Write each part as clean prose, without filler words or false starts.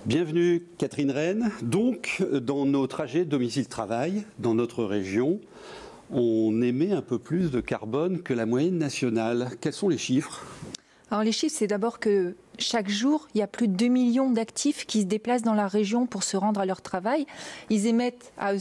Bienvenue Catherine Rennes. Donc, dans nos trajets domicile-travail, dans notre région, on émet un peu plus de carbone que la moyenne nationale. Quels sont les chiffres ? Alors les chiffres, c'est d'abord que chaque jour, il y a plus de 2 millions d'actifs qui se déplacent dans la région pour se rendre à leur travail. Ils émettent, à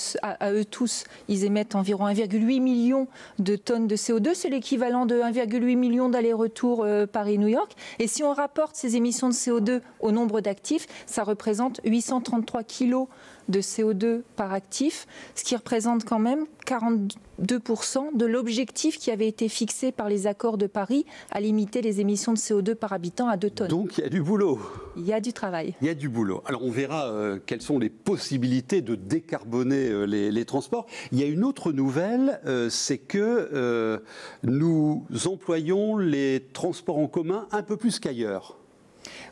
eux tous, ils émettent environ 1,8 million de tonnes de CO2. C'est l'équivalent de 1,8 million d'allers-retours Paris-New York. Et si on rapporte ces émissions de CO2 au nombre d'actifs, ça représente 833 kilos de CO2 par actif, ce qui représente quand même 42% de l'objectif qui avait été fixé par les accords de Paris à limiter les émissions de CO2 par habitant à 2 tonnes. Donc il y a du boulot. Il y a du travail. Il y a du boulot. Alors on verra quelles sont les possibilités de décarboner les transports. Il y a une autre nouvelle, c'est que nous employons les transports en commun un peu plus qu'ailleurs.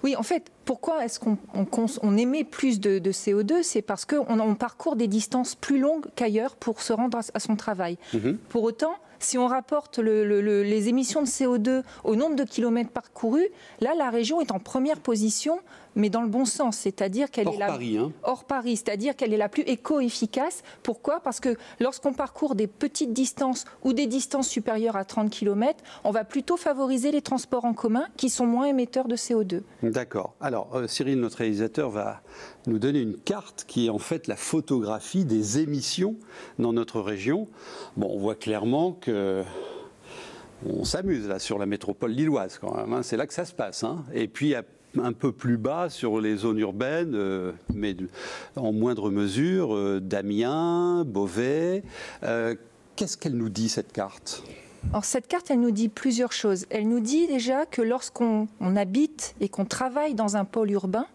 Oui, en fait, pourquoi est-ce qu'on émet plus de CO2 ? C'est parce qu'on parcourt des distances plus longues qu'ailleurs pour se rendre à son travail. Pour autant, si on rapporte les émissions de CO2 au nombre de kilomètres parcourus, là, la région est en première position, mais dans le bon sens, c'est-à-dire qu'elle est hors Paris, c'est-à-dire qu'elle est la plus éco-efficace. Pourquoi ? Parce que lorsqu'on parcourt des petites distances ou des distances supérieures à 30 km, on va plutôt favoriser les transports en commun qui sont moins émetteurs de CO2. D'accord. Alors, Cyril, notre réalisateur, va nous donner une carte qui est en fait la photographie des émissions dans notre région. Bon, on voit clairement que on s'amuse là sur la métropole lilloise quand même, hein. C'est là que ça se passe, hein. Et puis un peu plus bas sur les zones urbaines, mais en moindre mesure, d'Amiens, Beauvais. Qu'est-ce qu'elle nous dit cette carte ? Alors cette carte, elle nous dit plusieurs choses. Elle nous dit déjà que lorsqu'on habite et qu'on travaille dans un pôle urbain,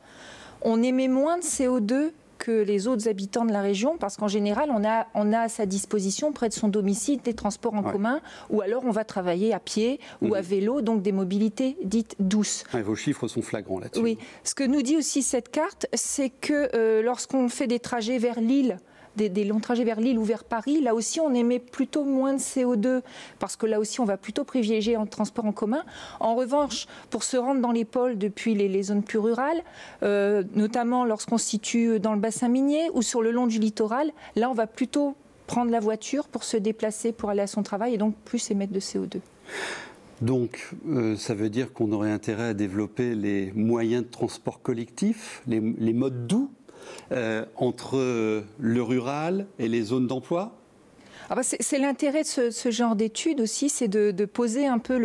on émet moins de CO2 que les autres habitants de la région, parce qu'en général, on a à sa disposition, près de son domicile, des transports en commun, ou alors on va travailler à pied ou à vélo, donc des mobilités dites douces. Vos chiffres sont flagrants là-dessus. Oui. Ce que nous dit aussi cette carte, c'est que lorsqu'on fait des trajets vers Lille, des longs trajets vers Lille ou vers Paris, là aussi on émet plutôt moins de CO2 parce que là aussi on va plutôt privilégier un transport en commun. En revanche, pour se rendre dans les pôles depuis les zones plus rurales, notamment lorsqu'on se situe dans le bassin minier ou sur le long du littoral, là on va plutôt prendre la voiture pour se déplacer, pour aller à son travail et donc plus émettre de CO2. Donc, ça veut dire qu'on aurait intérêt à développer les moyens de transport collectif, les modes doux entre le rural et les zones d'emploi ? Ah bah c'est l'intérêt de ce genre d'études aussi, c'est de poser un peu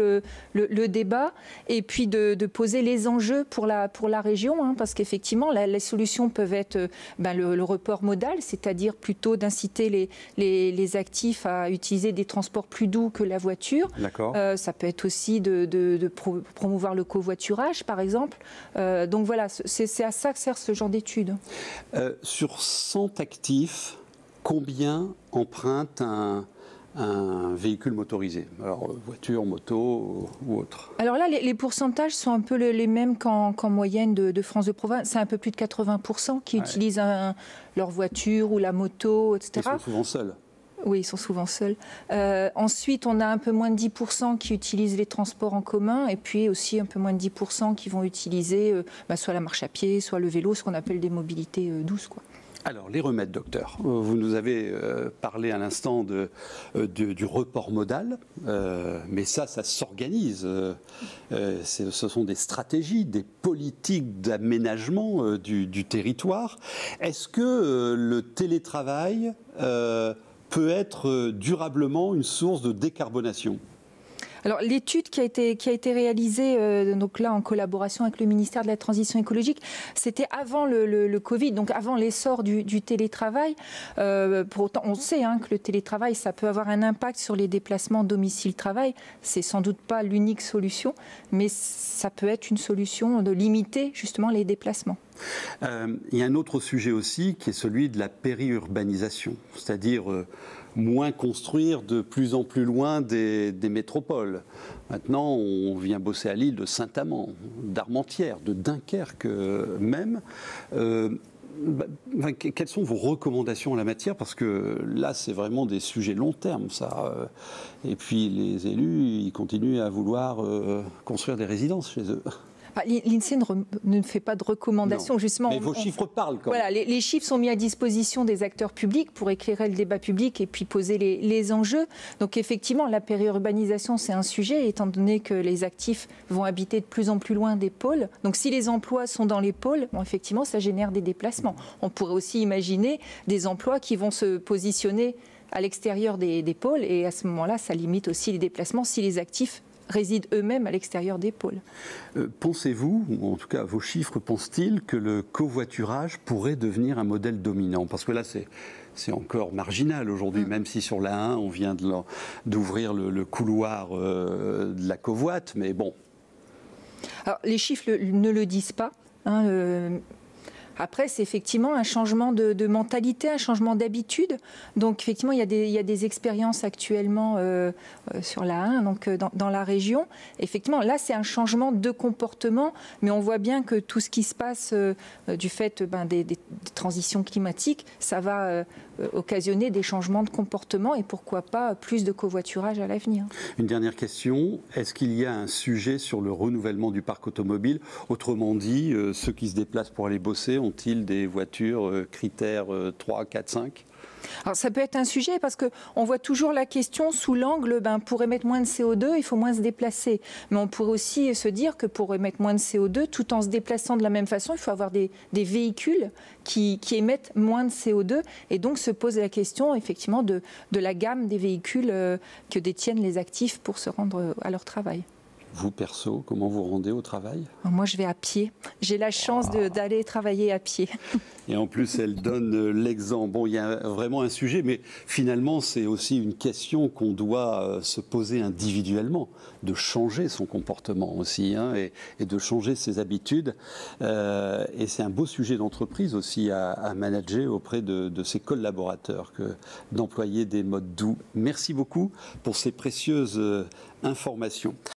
le débat et puis de poser les enjeux pour la région, hein, parce qu'effectivement, les solutions peuvent être le report modal, c'est-à-dire plutôt d'inciter les actifs à utiliser des transports plus doux que la voiture. Ça peut être aussi de promouvoir le covoiturage, par exemple. Donc voilà, c'est à ça que sert ce genre d'études. Sur 100 actifs, combien emprunte un véhicule motorisé ? Alors, voiture, moto ou autre. Alors là, les pourcentages sont un peu les mêmes qu'en moyenne de France de province. C'est un peu plus de 80% qui utilisent leur voiture ou la moto, etc. Ils sont souvent seuls. Oui, ils sont souvent seuls. Ensuite, on a un peu moins de 10% qui utilisent les transports en commun et puis aussi un peu moins de 10% qui vont utiliser soit la marche à pied, soit le vélo, ce qu'on appelle des mobilités douces, quoi. Alors, les remèdes, docteur. Vous nous avez parlé à l'instant du report modal, mais ça s'organise. Ce sont des stratégies, des politiques d'aménagement du territoire. Est-ce que le télétravail peut être durablement une source de décarbonation ? Alors l'étude qui a été réalisée donc là en collaboration avec le ministère de la Transition écologique, c'était avant le Covid, donc avant l'essor du télétravail. Pour autant, on sait que le télétravail, ça peut avoir un impact sur les déplacements domicile-travail. C'est sans doute pas l'unique solution, mais ça peut être une solution de limiter justement les déplacements. Il y a un autre sujet aussi qui est celui de la périurbanisation, c'est-à-dire moins construire de plus en plus loin des métropoles. Maintenant, on vient bosser à l'île de Saint-Amand, d'Armentières, de Dunkerque même. Quelles sont vos recommandations en la matière ? Parce que là, c'est vraiment des sujets long terme, ça. Et puis, les élus, ils continuent à vouloir construire des résidences chez eux. L'INSEE ne fait pas de recommandations, justement. Mais vos chiffres parlent quand même. Voilà, les chiffres sont mis à disposition des acteurs publics pour éclairer le débat public et puis poser les enjeux. Donc effectivement, la périurbanisation, c'est un sujet, étant donné que les actifs vont habiter de plus en plus loin des pôles. Donc si les emplois sont dans les pôles, bon, effectivement, ça génère des déplacements. On pourrait aussi imaginer des emplois qui vont se positionner à l'extérieur des pôles, et à ce moment-là, ça limite aussi les déplacements si les actifs résident eux-mêmes à l'extérieur des pôles. Pensez-vous, ou en tout cas vos chiffres pensent-ils, que le covoiturage pourrait devenir un modèle dominant? Parce que là, c'est encore marginal aujourd'hui, même si sur la 1, on vient d'ouvrir le couloir de la covoite, mais bon. Alors, les chiffres ne le disent pas. Après, c'est effectivement un changement de mentalité, un changement d'habitude. Donc, effectivement, il y a des expériences actuellement sur la 1, donc dans la région. Effectivement, là, c'est un changement de comportement, mais on voit bien que tout ce qui se passe du fait des transitions climatiques, ça va occasionner des changements de comportement et pourquoi pas plus de covoiturage à l'avenir. Une dernière question, est-ce qu'il y a un sujet sur le renouvellement du parc automobile? Autrement dit, ceux qui se déplacent pour aller bosser, ont-ils des voitures critères 3, 4, 5? Alors ça peut être un sujet parce qu'on voit toujours la question sous l'angle, pour émettre moins de CO2, il faut moins se déplacer. Mais on pourrait aussi se dire que pour émettre moins de CO2, tout en se déplaçant de la même façon, il faut avoir des véhicules qui émettent moins de CO2. Et donc se pose la question effectivement de la gamme des véhicules que détiennent les actifs pour se rendre à leur travail. Vous, perso, comment vous rendez au travail? Moi, je vais à pied. J'ai la chance d'aller travailler à pied. Et en plus, elle donne l'exemple. Bon, il y a vraiment un sujet, mais finalement, c'est aussi une question qu'on doit se poser individuellement, de changer son comportement aussi, et de changer ses habitudes. Et c'est un beau sujet d'entreprise aussi à manager auprès de ses collaborateurs, d'employer des modes doux. Merci beaucoup pour ces précieuses informations.